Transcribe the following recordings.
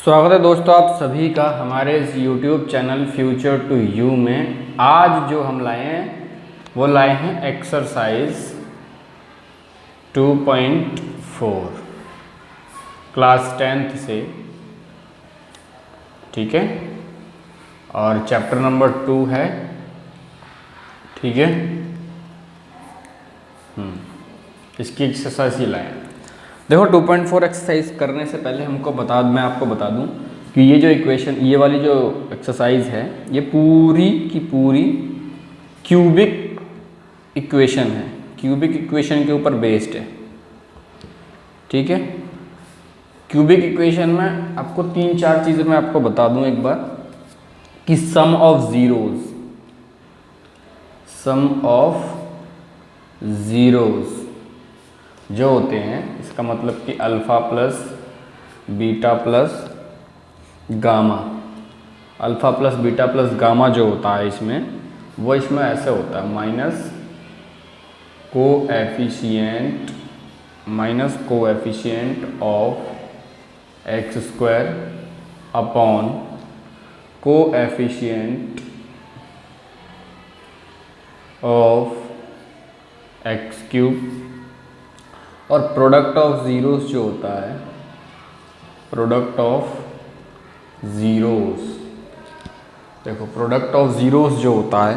स्वागत है दोस्तों आप सभी का हमारे इस YouTube channel future to you में। आज जो हम लाए हैं वो लाए हैं एक्सरसाइज 2.4 क्लास 10th से, ठीक है। और चैप्टर नंबर 2 है, ठीक है। इसकी एक्सरसाइज ही लाए हैं। देखो 2.4 एक्सरसाइज करने से पहले मैं आपको बता दूं कि ये जो इक्वेशन, ये वाली जो एक्सरसाइज है, ये पूरी की पूरी क्यूबिक इक्वेशन है, क्यूबिक इक्वेशन के ऊपर बेस्ड है, ठीक है। क्यूबिक इक्वेशन में आपको 3-4 चीज़ें मैं आपको बता दूं एक बार कि सम ऑफ ज़ीरोज़ जो होते हैं, इसका मतलब कि alpha plus beta plus gamma, alpha plus beta plus gamma जो होता है इसमें, वो इसमें ऐसे होता है minus coefficient of x square upon coefficient of x cube. और प्रोडक्ट ऑफ ज़ीरोज़ जो होता है, प्रोडक्ट ऑफ ज़ीरोज़, देखो प्रोडक्ट ऑफ ज़ीरोज़ जो होता है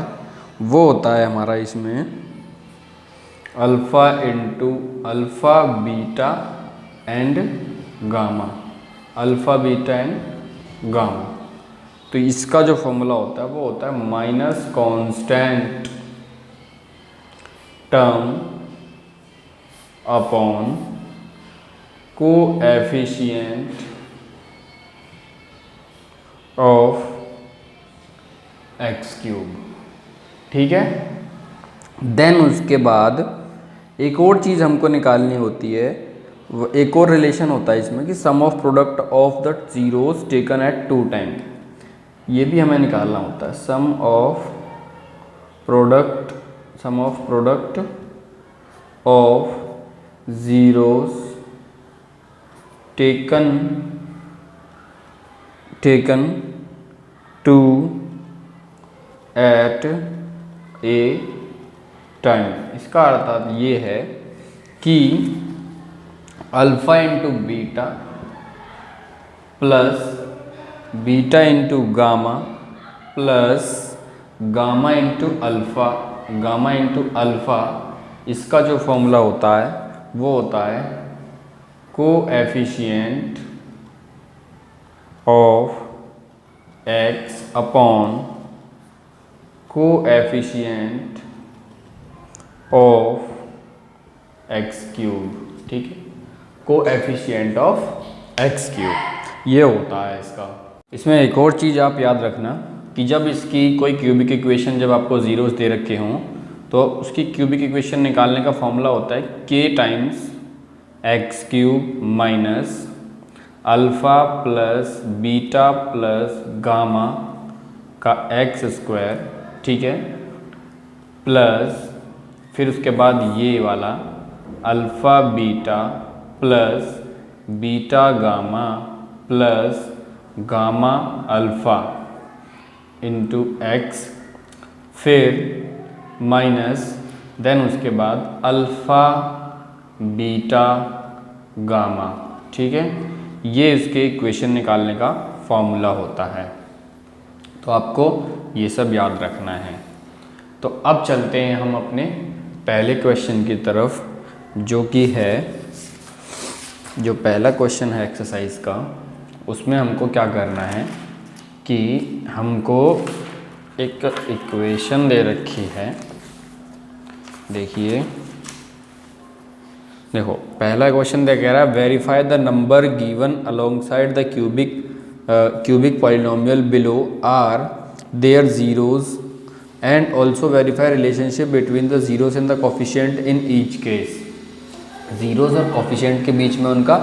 वो होता है हमारा इसमें alpha into alpha beta and gamma, alpha beta and gamma. तो इसका जो फॉर्मूला होता है वो होता है minus constant term upon coefficient of x cube, ठीक है। देन उसके बाद एक और चीज़ हमको निकालनी होती है, एक और रिलेशन होता है इसमें कि sum of product of the zeroes taken at 2 time, ये भी हमें निकालना होता है। Sum of product of zeroes taken two at a time. इसका अर्थ ये है कि alpha into beta plus beta into gamma plus gamma into alpha, इसका जो फॉर्मूला होता है वो होता है coefficient of x upon coefficient of x cube, ठीक है। कोएफिशिएंट ऑफ एक्स क्यूब ये होता है इसका। इसमें एक और चीज़ आप याद रखना कि जब इसकी कोई क्यूबिक इक्वेशन, जब आपको ज़ीरोज़ दे रखे हों तो उसकी क्यूबिक इक्वेशन निकालने का फॉर्मूला होता है k times x cube minus alpha plus beta plus gamma का एक्स स्क्वायर, ठीक है, प्लस फिर उसके बाद ये वाला alpha beta plus beta gamma plus gamma alpha into x, फिर माइनस देन उसके बाद अल्फ़ा बीटा गामा, ठीक है। ये इसके इक्वेशन निकालने का फॉर्मूला होता है, तो आपको ये सब याद रखना है। तो अब चलते हैं हम अपने पहले क्वेश्चन की तरफ, जो कि है, जो पहला क्वेश्चन है एक्सरसाइज का। उसमें हमको क्या करना है कि हमको एक इक्वेशन दे रखी है। देखो पहला क्वेश्चन कह रहा है verify the number given alongside the cubic polynomial below are their zeroes and also verify relationship between the zeroes and the coefficient in each case. Zeroes और कोफिशिएंट के बीच में उनका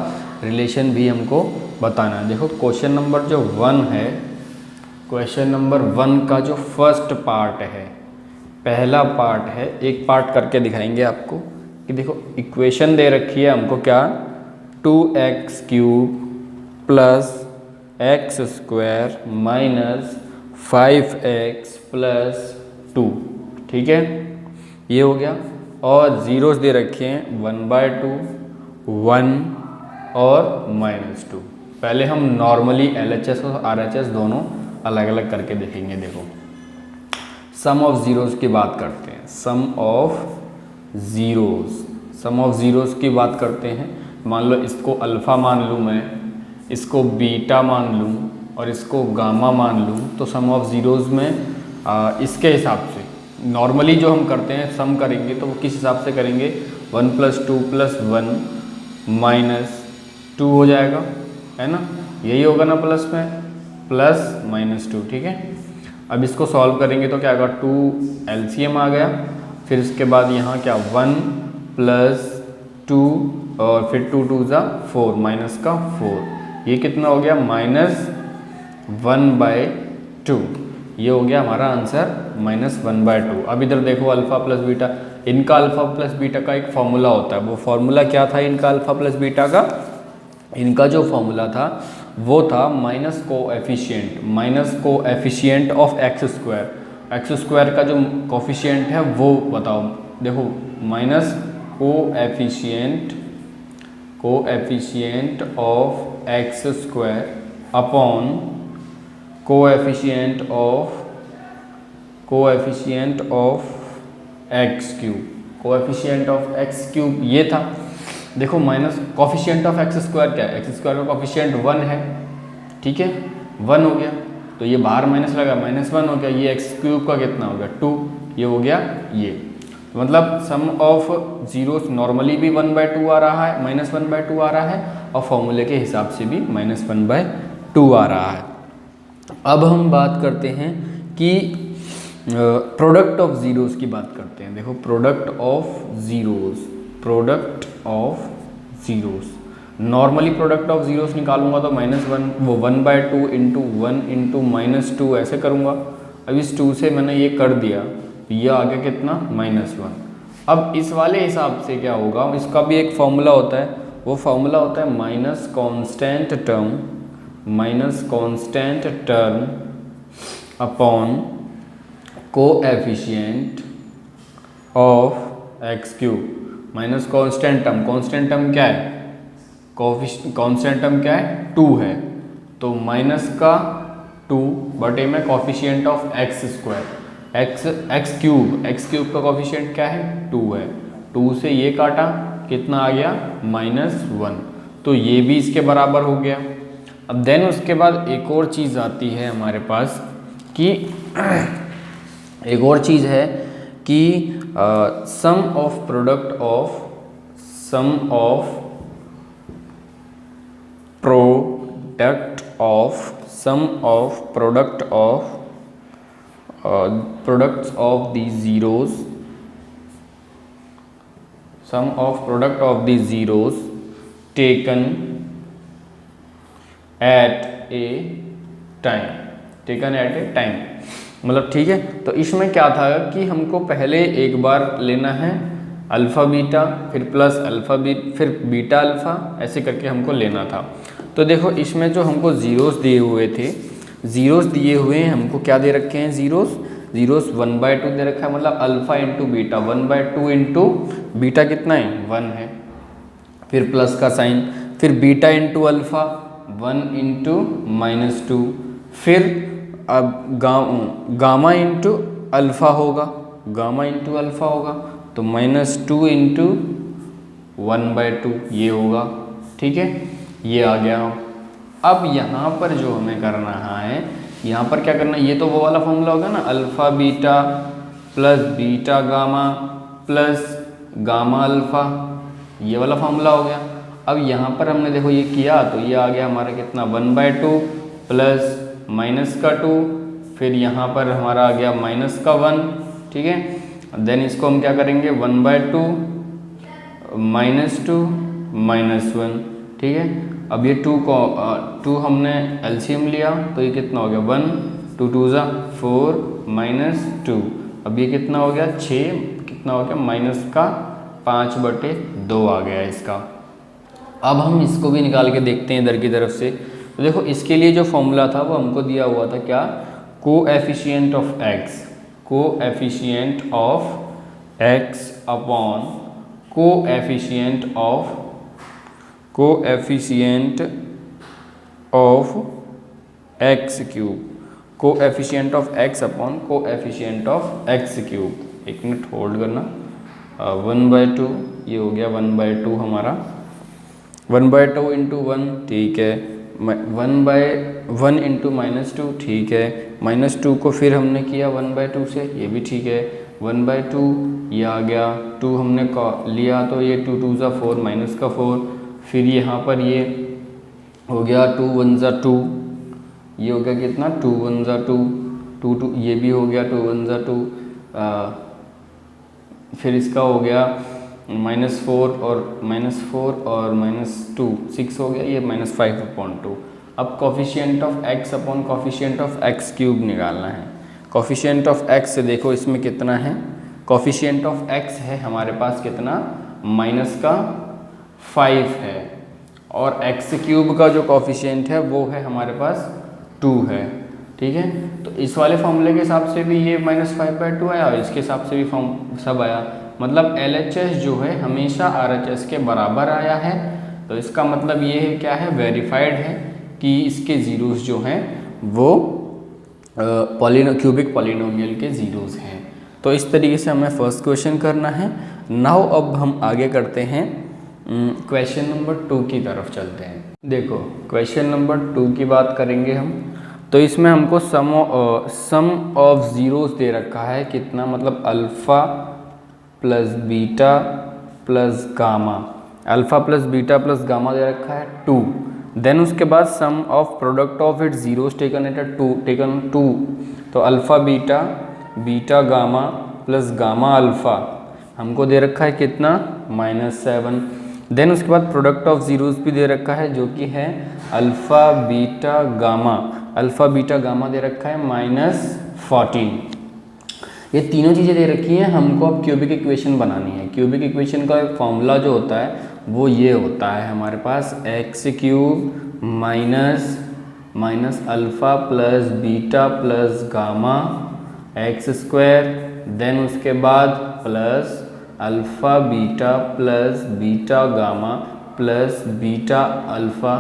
रिलेशन भी हमको बताना है। देखो क्वेश्चन नंबर जो 1 है, क्वेश्चन नंबर 1 का जो फर्स्ट पार्ट है, पहला पार्ट है, एक पार्ट करके दिखाएंगे आपको कि देखो इक्वेशन दे रखी है हमको क्या, 2x cube plus x square minus 5x plus 2, ठीक है, ये हो गया। और ज़ीरोस दे रखे हैं 1/2, 1 और -2। पहले हम नॉर्मली LHS और RHS दोनों अलग अलग करके देखेंगे। देखो सम ऑफ ज़ीरोस की बात करते हैं, सम ऑफ ज़ीरोस की बात करते हैं। मान लो इसको अल्फ़ा मान लूँ मैं, इसको बीटा मान लूँ और इसको गामा मान लूँ, तो सम ऑफ ज़ीरोस में इसके हिसाब से नॉर्मली जो हम करते हैं सम करेंगे तो वो किस हिसाब से करेंगे, 1 + 2 + 1 -2 हो जाएगा, है ना, यही होगा ना, प्लस में प्लस -2, ठीक है। अब इसको सॉल्व करेंगे तो क्या होगा, 2 LCM आ गया, फिर इसके बाद यहाँ क्या 1 + 2 और फिर 2 2 ज़ा 4, -4, ये कितना हो गया -1/2, ये हो गया हमारा आंसर -1/2। अब इधर देखो अल्फ़ा प्लस बीटा, इनका अल्फ़ा प्लस बीटा का एक फॉर्मूला होता है। वो फॉर्मूला क्या था इनका अल्फ़ा प्लस बीटा का, इनका जो फॉर्मूला था वो था minus coefficient of x square का जो कोफिशिएंट है वो बताओ। देखो minus coefficient of x square upon coefficient of x cube, ये था। देखो minus coefficient of x square क्या है, एक्स स्क्वायर का कोफिशिएंट 1 है, ठीक है, 1 हो गया, तो ये बाहर माइनस लगा, -1 हो गया, ये एक्स क्यूब का कितना हो गया 2, ये हो गया ये। मतलब सम ऑफ ज़ीरोस नॉर्मली भी 1/2 आ रहा है, -1/2 आ रहा है, और फॉर्मूले के हिसाब से भी -1/2 आ रहा है। अब हम बात करते हैं कि प्रोडक्ट ऑफ ज़ीरोस की बात करते हैं। देखो product of zeros, normally product of zeros निकालूंगा तो -1 वो 1/2 × 1 × -2 ऐसे करूंगा। अब इस 2 से मैंने ये कर दिया, ये आ गया कितना -1। अब इस वाले हिसाब से क्या होगा, इसका भी एक फॉर्मूला होता है, वो फॉर्मूला होता है minus constant term upon coefficient of x cube. Minus constant term क्या है, कांस्टेंट टर्म क्या है 2 है, तो माइनस का 2 बटे में coefficient of x square, x cube का कोफिशिएंट क्या है 2 है, 2 से ये काटा कितना आ गया -1, तो ये भी इसके बराबर हो गया। अब देन उसके बाद एक और चीज़ आती है हमारे पास कि एक और चीज़ है कि sum of product of the zeros taken at a time, मतलब ठीक है। तो इसमें क्या था कि हमको पहले एक बार लेना है अल्फ़ा बीटा, फिर प्लस अल्फ़ा फिर बीटा अल्फ़ा, ऐसे करके हमको लेना था। तो देखो इसमें जो हमको ज़ीरोस दिए हुए हैं, हमको क्या दे रखे हैं, ज़ीरोस 1/2 दे रखा है, मतलब अल्फ़ा × बीटा 1/2 × बीटा कितना है 1 है, फिर प्लस का साइन, फिर बीटा × अल्फ़ा 1 × -2, फिर अब गामा × अल्फ़ा होगा, तो -2 × 1/2 ये होगा, ठीक है, ये आ गया। अब यहाँ पर जो हमें करना है, यहाँ पर क्या करना है, ये तो वो वाला फॉर्मूला होगा ना, alpha beta plus beta gamma plus gamma alpha, ये वाला फॉर्मूला हो गया। अब यहाँ पर हमने देखो ये किया, तो ये आ गया हमारा कितना 1/2 प्लस -2, फिर यहाँ पर हमारा आ गया -1, ठीक है। देन इसको हम क्या करेंगे 1/2 -2 -1, ठीक है। अब ये 2 हमने एलसीएम लिया, तो ये कितना हो गया 1 2 2 ज़ा 4 -2, अब ये कितना हो गया 6, कितना हो गया -5/2 आ गया इसका। अब हम इसको भी निकाल के देखते हैं इधर की तरफ से, तो देखो इसके लिए जो फॉर्मूला था वो हमको दिया हुआ था क्या, coefficient of x, coefficient of x upon coefficient of x cube, coefficient of x upon coefficient of x cube. एक मिनट होल्ड करना। 1/2 ये हो गया 1/2 हमारा, 1/2 इंटू 1 ठीक है, 1/1 इंटू -2 ठीक है, -2 को फिर हमने किया 1/2 से, ये भी ठीक है, 1/2 ये आ गया, 2 हमने लिया तो ये 2 2 ज़ा 4 -4, फिर यहाँ पर ये हो गया 2 1 ज़ा 2, ये हो गया कितना 2 1 ज़ा 2, 2 2 ये भी हो गया 2 1 ज़ा 2, फिर इसका हो गया -4 और -2 6 हो गया, ये -5/2। अब coefficient of x upon coefficient of x cube निकालना है। कोफिशिएंट ऑफ x से देखो इसमें कितना है, कोफिशिएंट ऑफ x है हमारे पास कितना -5 है, और x क्यूब का जो कोफिशिएंट है वो है हमारे पास 2 है, ठीक है। तो इस वाले फॉर्मूले के हिसाब से भी ये -5/2 आया और इसके हिसाब से भी सब आया, मतलब LHS जो है हमेशा RHS के बराबर आया है। तो इसका मतलब ये है क्या है, वेरीफाइड है कि इसके ज़ीरोज़ जो हैं वो क्यूबिक पॉलिनोमियल के ज़ीरोज़ हैं। तो इस तरीके से हमें फर्स्ट क्वेश्चन करना है। नाउ अब हम आगे करते हैं क्वेश्चन नंबर 2 की तरफ चलते हैं। देखो क्वेश्चन नंबर 2 की बात करेंगे हम, तो इसमें हमको सम ऑफ ज़ीरोज़ दे रखा है कितना, मतलब alpha plus beta plus gamma, alpha plus beta plus gamma दे रखा है 2। देन उसके बाद sum of product of it zeros taken at 2, तो alpha beta beta gamma plus gamma alpha हमको दे रखा है कितना -7। देन उसके बाद प्रोडक्ट ऑफ ज़ीरोज़ भी दे रखा है जो कि है alpha beta gamma, alpha beta gamma दे रखा है -14। ये तीनों चीज़ें दे रखी हैं, हमको अब क्यूबिक इक्वेशन बनानी है। क्यूबिक इक्वेशन का फॉर्मूला जो होता है वो ये होता है हमारे पास x³ minus alpha plus beta plus gamma x², then उसके बाद plus alpha beta plus beta gamma plus beta alpha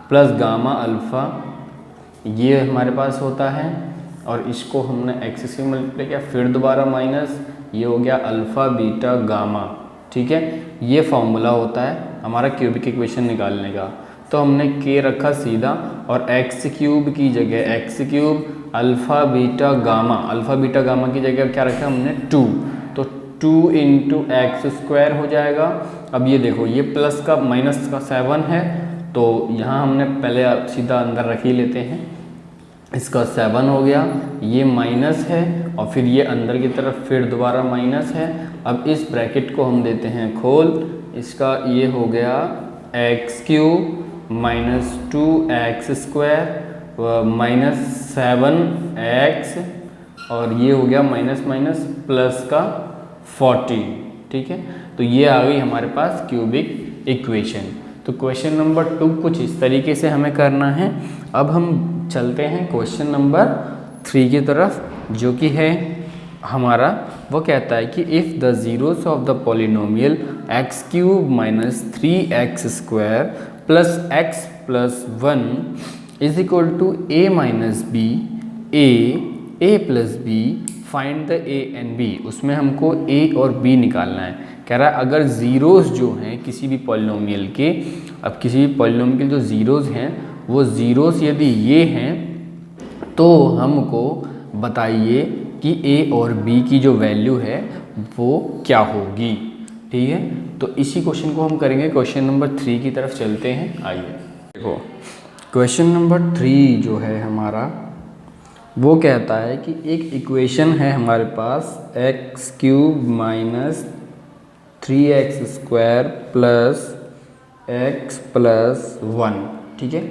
plus gamma alpha, ये हमारे पास होता है। और इसको हमने x से मल्टीप्लाई किया, फिर दोबारा माइनस, ये हो गया अल्फ़ा बीटा गामा, ठीक है। ये फॉर्मूला होता है हमारा क्यूबिक इक्वेशन निकालने का। तो हमने k रखा सीधा और x³ की जगह x³ अल्फ़ा बीटा गामा की जगह क्या रखा हमने 2, तो 2 इंटू x² हो जाएगा। अब ये देखो ये प्लस का माइनस का 7 है, तो यहाँ हमने पहले सीधा अंदर रख ही लेते हैं, इसका 7 हो गया, ये माइनस है और फिर ये अंदर की तरफ फिर दोबारा माइनस है। अब इस ब्रैकेट को हम देते हैं खोल, इसका ये हो गया x³ minus 2x² minus 7x, और ये हो गया माइनस माइनस प्लस का 14, ठीक है। तो ये आ गई हमारे पास क्यूबिक इक्वेशन। तो क्वेश्चन नंबर 2 कुछ इस तरीके से हमें करना है। अब हम चलते हैं क्वेश्चन नंबर 3 की तरफ, जो कि है हमारा, वो कहता है कि if the zeroes of the polynomial x³ minus 3x² plus x plus 1 is equal to a minus b, a plus b, find the a and b। उसमें हमको a और b निकालना है। कह रहा है अगर ज़ीरोज़ जो हैं किसी भी पॉलिनोमियल के, अब किसी भी पॉलिनोमियल के जो ज़ीरोज़ हैं वो ज़ीरोज़ यदि ये हैं तो हमको बताइए कि a और b की जो वैल्यू है वो क्या होगी, ठीक है। तो इसी क्वेश्चन को हम करेंगे। क्वेश्चन नंबर 3 की तरफ चलते हैं, आइए। देखो क्वेश्चन नंबर 3 जो है हमारा, वो कहता है कि एक इक्वेशन है हमारे पास x³ minus 3x² plus x plus 1, ठीक है।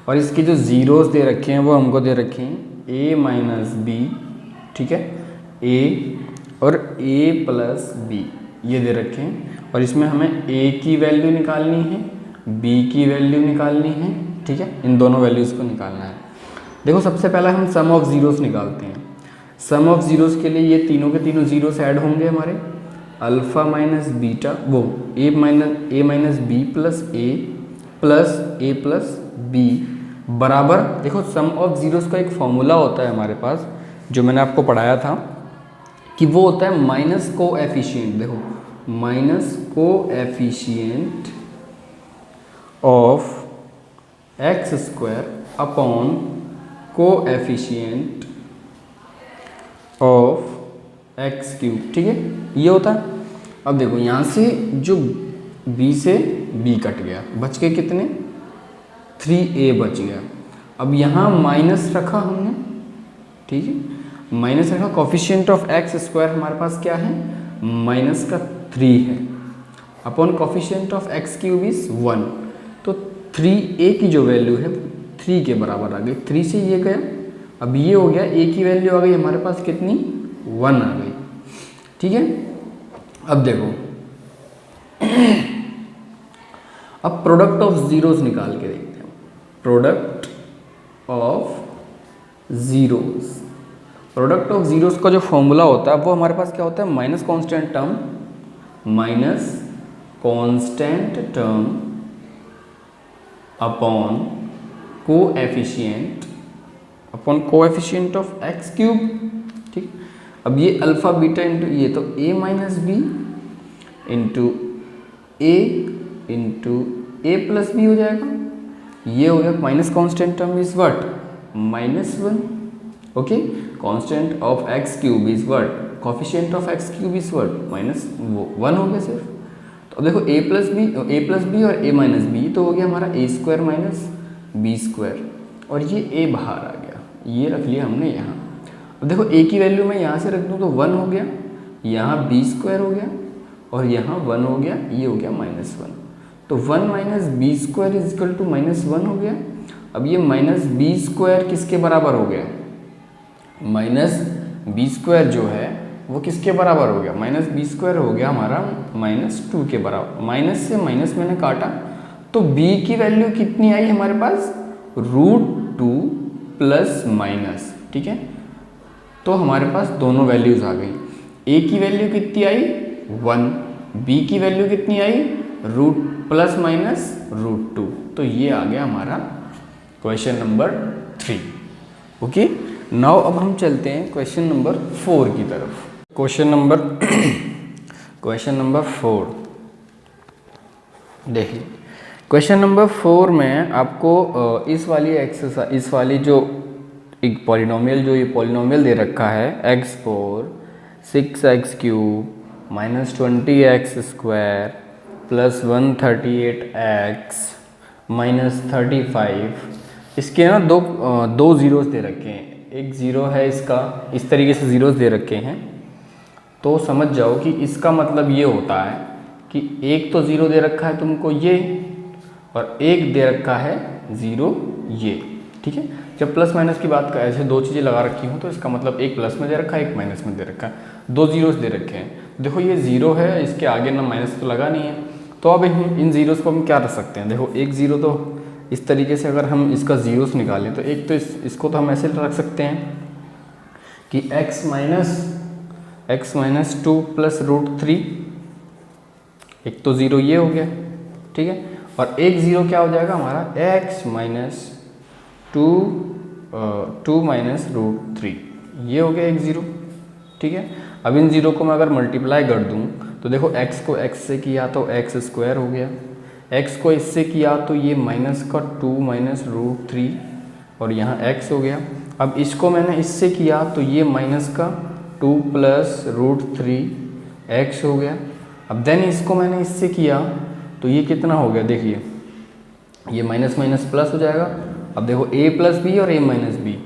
और इसके जो ज़ीरोज़ दे रखे हैं वो हमको दे रखे हैं a माइनस b, ठीक है, a और a प्लस b ये दे रखे हैं। और इसमें हमें a की वैल्यू निकालनी है, b की वैल्यू निकालनी है ठीक है, इन दोनों वैल्यूज़ को निकालना है। देखो सबसे पहले हम सम ऑफ ज़ीरोस निकालते हैं। सम ऑफ ज़ीरोस के लिए ये तीनों के तीनों ज़ीरोस ऐड होंगे हमारे, अल्फ़ा माइनस बीटा वो ए माइनस बी प्लस ए प्लस बी बराबर, देखो सम ऑफ ज़ीरोस का एक फॉर्मूला होता है हमारे पास जो मैंने आपको पढ़ाया था कि वो होता है माइनस कोएफिशिएंट। देखो minus coefficient of x square upon coefficient of x cube, ठीक है, ये होता है। अब देखो यहाँ से जो b से b कट गया, बच के कितने 3a बच गया। अब यहाँ माइनस रखा हमने, ठीक है, माइनस रखा, कोफिशिएंट ऑफ एक्स स्क्वायर हमारे पास क्या है माइनस का 3 है, upon coefficient of x cube is 1, तो 3a की जो वैल्यू है 3 के बराबर आ गई, 3 से ये गया, अब ये हो गया, a की वैल्यू आ गई हमारे पास कितनी 1 आ गई, ठीक है। अब देखो अब प्रोडक्ट ऑफ ज़ीरोस निकाल के देखते हैं। Product of zeros, product of zeros का जो फॉर्मूला होता है वो हमारे पास क्या होता है minus constant term upon coefficient of x cube, ठीक। अब ये अल्फ़ा बीटा इंटू ये, तो a minus B into A plus B हो जाएगा, ये हो गया minus constant term is what -1, okay, constant of x cube is what, coefficient of x cube is what -1 हो गया सिर्फ। तो देखो a प्लस बी और a माइनस बी, तो हो गया हमारा a square minus B square, और ये a बाहर आ गया, ये रख लिया हमने यहाँ। अब देखो a की वैल्यू मैं यहाँ से रख दूँ तो 1 हो गया, यहाँ b स्क्वायर हो गया, और यहाँ 1 हो गया, ये हो गया -1, तो 1 minus B square is equal to -1 हो गया। अब ये माइनस बी स्क्वायर किसके बराबर हो गया, माइनस बी स्क्वायर जो है वो किसके बराबर हो गया, माइनस बी स्क्वायर हो गया हमारा -2 के बराबर। माइनस से माइनस मैंने काटा, तो b की वैल्यू कितनी आई हमारे पास √2 प्लस माइनस, ठीक है, तो हमारे पास दोनों वैल्यूज़ आ गई। a की वैल्यू कितनी आई 1, b की वैल्यू कितनी आई प्लस माइनस √2, तो ये आ गया हमारा क्वेश्चन नंबर 3, ओके। नाउ अब हम चलते हैं क्वेश्चन नंबर 4 की तरफ। क्वेश्चन नंबर 4 देखिए, क्वेश्चन नंबर 4 में आपको इस वाली जो एक पॉलिनोमियल, जो ये पॉलिनोमियल दे रखा है x4 6x³ -20x² plus 138x -35, इसके ना दो ज़ीरोस दे रखे हैं, एक ज़ीरो है इसका, इस तरीके से ज़ीरोस दे रखे हैं, तो समझ जाओ कि इसका मतलब ये होता है कि एक तो ज़ीरो दे रखा है तुमको ये, और एक दे रखा है ज़ीरो ये, ठीक है। जब प्लस माइनस की बात कर, ऐसे दो चीज़ें लगा रखी हूँ तो इसका मतलब एक प्लस में दे रखा है, एक माइनस में दे रखा है, दो ज़ीरोस दे रखे हैं। देखो ये ज़ीरो है, इसके आगे ना माइनस तो लगा नहीं है, तो अब इन ज़ीरोस को हम क्या रख सकते हैं, देखो एक ज़ीरो तो इस तरीके से अगर हम इसका ज़ीरोस निकालें तो एक तो इसको तो हम ऐसे रख सकते हैं कि x माइनस 2 प्लस √3, एक तो ज़ीरो ये हो गया, ठीक है, और एक ज़ीरो क्या हो जाएगा हमारा x माइनस 2 माइनस √3, ये हो गया एक ज़ीरो, ठीक है। अब इन ज़ीरो को मैं अगर मल्टीप्लाई कर दूं तो देखो x को x से किया तो x स्क्वायर हो गया, x को इससे किया तो ये माइनस का 2 माइनस √3, और यहाँ x हो गया। अब इसको मैंने इससे किया तो ये माइनस का 2 प्लस √3 x हो गया। अब देन इसको मैंने इससे किया तो ये कितना हो गया, देखिए ये माइनस माइनस प्लस हो जाएगा। अब देखो a प्लस बी और a माइनस बी,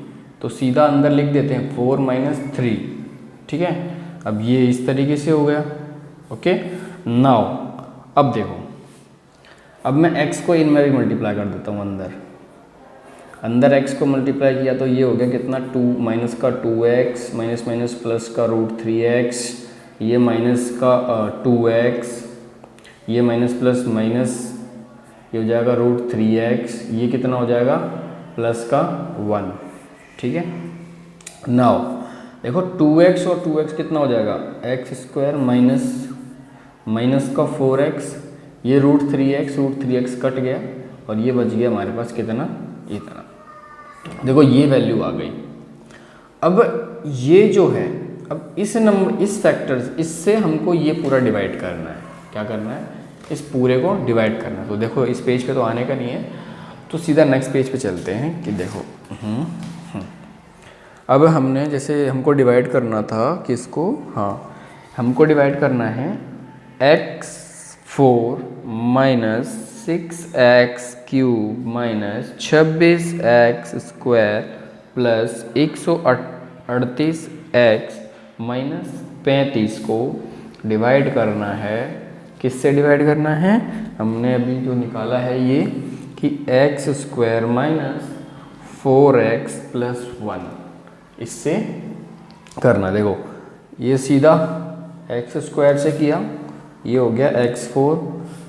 तो सीधा अंदर लिख देते हैं 4 माइनस 3, ठीक है। अब ये इस तरीके से हो गया, ओके। नाउ अब देखो, अब मैं x को इन में भी मल्टीप्लाई कर देता हूँ, अंदर x को मल्टीप्लाई किया तो ये हो गया कितना 2 माइनस का 2x माइनस माइनस प्लस का √3x, ये माइनस का 2x, ये माइनस प्लस माइनस ये हो जाएगा √3x, ये कितना हो जाएगा प्लस का 1, ठीक है। नाउ देखो 2x और 2x कितना हो जाएगा x² माइनस का 4x, ये √3x कट गया और ये बच गया हमारे पास कितना, इतना। देखो ये वैल्यू आ गई। अब ये जो है, अब इस फैक्टर्स, इससे हमको ये पूरा डिवाइड करना है। क्या करना है, इस पूरे को डिवाइड करना है। तो देखो इस पेज पे तो आने का नहीं है, तो सीधा नेक्स्ट पेज पे चलते हैं कि देखो अब हमने जैसे हमको डिवाइड करना था किसको, हाँ हमको डिवाइड करना है x4 minus 6x³ minus 26x² plus 138x minus 35 को डिवाइड करना है। किससे डिवाइड करना है, हमने अभी जो निकाला है ये कि x² माइनस 4x प्लस 1, इससे करना। देखो ये सीधा x² से किया, ये हो गया x4,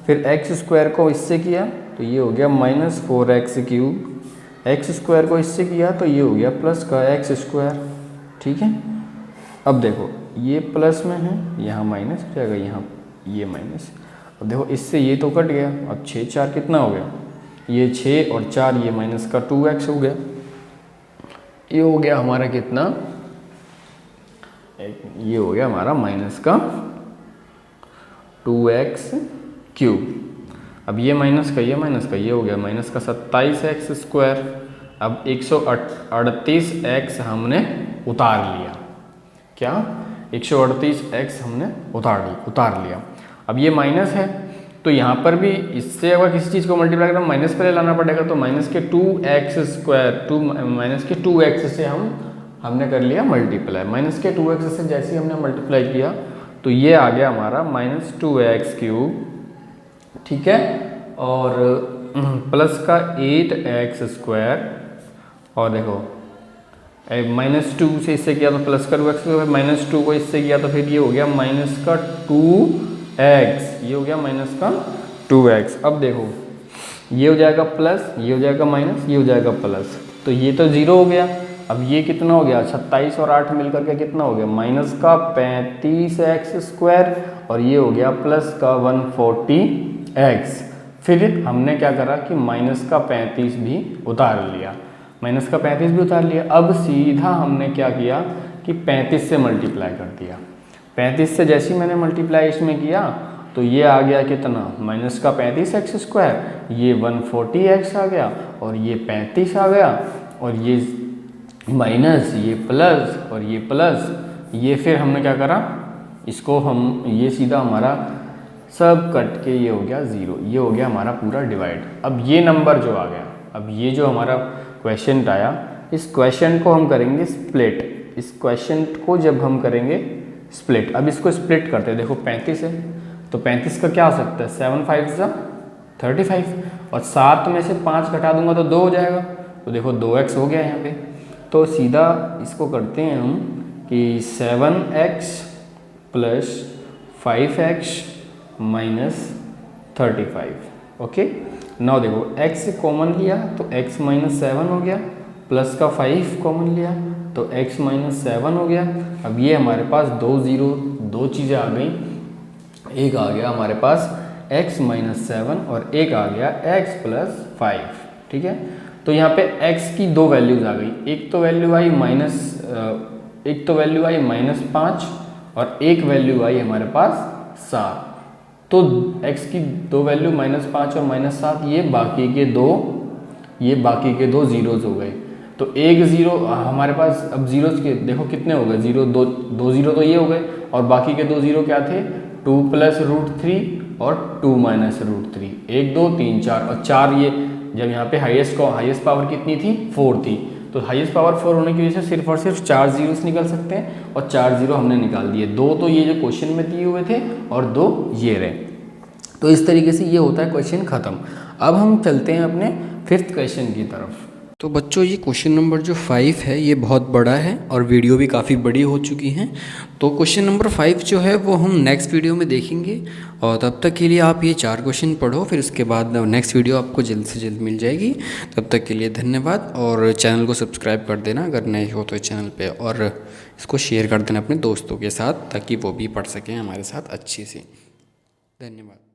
फिर x² को इससे किया तो ये हो गया माइनस 4x³, x² को इससे किया तो ये हो गया प्लस का x², ठीक है। अब देखो ये प्लस में है, यहाँ माइनस हो जाएगा, यहाँ ये माइनस। अब देखो इससे ये तो कट गया, अब 6 4 कितना हो गया, ये 6 और 4 ये माइनस का 2x हो गया। ये हो गया हमारा कितना, ये हो गया हमारा माइनस का 2x³। अब ये माइनस का ये माइनस का ये हो गया माइनस का 27x²। अब 138x हमने उतार लिया, क्या 138x हमने उतार लिया। अब ये माइनस है तो यहाँ पर भी इससे अगर किसी चीज़ को मल्टीप्लाई करना माइनस पहले लाना पड़ेगा, तो माइनस के 2x² माइनस के 2x से हमने कर लिया मल्टीप्लाई। माइनस के 2x से जैसे ही हमने मल्टीप्लाई किया तो ये आ गया हमारा माइनस 2x³, ठीक है, और प्लस का 8x²। और देखो -2 से इससे किया तो प्लस का 2x, -2 को इससे किया तो फिर ये हो गया माइनस का 2x, ये हो गया माइनस का 2x। अब देखो ये हो जाएगा प्लस, ये हो जाएगा माइनस, ये हो जाएगा प्लस, तो ये तो 0 हो गया। अब ये कितना हो गया, 27 और 8 मिलकर के कितना हो गया, माइनस का 35x², और ये हो गया प्लस का 140x। फिर हमने क्या करा कि माइनस का 35 भी उतार लिया, माइनस का 35 भी उतार लिया। अब सीधा हमने क्या किया कि 35 से मल्टीप्लाई कर दिया। 35 से जैसे ही मैंने मल्टीप्लाई इसमें किया तो ये आ गया कितना, माइनस का 35x², ये 140x आ गया, और ये 35 आ गया, और ये माइनस, ये प्लस, और ये प्लस, ये फिर हमने क्या करा, इसको हम ये सीधा हमारा सब कट के ये हो गया 0, ये हो गया हमारा पूरा डिवाइड। अब ये नंबर जो आ गया, अब ये जो हमारा क्वेश्चन आया, इस क्वेश्चन को हम करेंगे स्प्लिट। इस क्वेश्चन को जब हम करेंगे स्प्लिट, अब इसको स्प्लिट करते हैं। देखो 35 है तो 35 का क्या हो सकता है, 7 5 35, और 7 में से 5 घटा दूंगा तो 2 हो जाएगा, तो देखो 2x हो गया यहाँ पे। तो सीधा इसको करते हैं हम कि 7x plus 5x minus 35। Okay, now देखो x कॉमन लिया तो x माइनस 7 हो गया, प्लस का 5 कॉमन लिया तो x माइनस 7 हो गया। अब ये हमारे पास दो चीज़ें आ गई, एक आ गया हमारे पास x माइनस 7 और एक आ गया x प्लस 5, ठीक है। तो यहाँ पे x की 2 वैल्यूज़ आ गई, एक तो वैल्यू आई -5 और एक वैल्यू आई हमारे पास 7। तो x की 2 वैल्यू -5 और -7, ये बाकी के दो जीरोज़ हो गए। तो एक ज़ीरो हमारे पास, अब जीरोज़ के देखो कितने हो गए, दो ज़ीरो तो ये हो गए, और बाकी के 2 ज़ीरो क्या थे, 2 + √3 और 2 - √3, 1 2 3 4, और 4 ये जब यहाँ पे हाईएस्ट पावर कितनी थी, 4 थी, तो हाईएस्ट पावर 4 होने की वजह से सिर्फ और सिर्फ 4 जीरोस निकल सकते हैं, और 4 जीरो हमने निकाल दिए। 2 तो ये जो क्वेश्चन में दिए हुए थे और 2 ये रहे। तो इस तरीके से ये होता है क्वेश्चन ख़त्म। अब हम चलते हैं अपने 5th क्वेश्चन की तरफ। तो बच्चों ये क्वेश्चन नंबर जो 5 है ये बहुत बड़ा है और वीडियो भी काफ़ी बड़ी हो चुकी हैं। तो क्वेश्चन नंबर 5 जो है वो हम नेक्स्ट वीडियो में देखेंगे। और तब तक के लिए आप ये 4 क्वेश्चन पढ़ो, फिर उसके बाद नेक्स्ट वीडियो आपको जल्द से जल्द मिल जाएगी। तब तक के लिए धन्यवाद, और चैनल को सब्सक्राइब कर देना अगर नए हो तो चैनल पर, और इसको शेयर कर देना अपने दोस्तों के साथ ताकि वो भी पढ़ सकें हमारे साथ अच्छे से। धन्यवाद।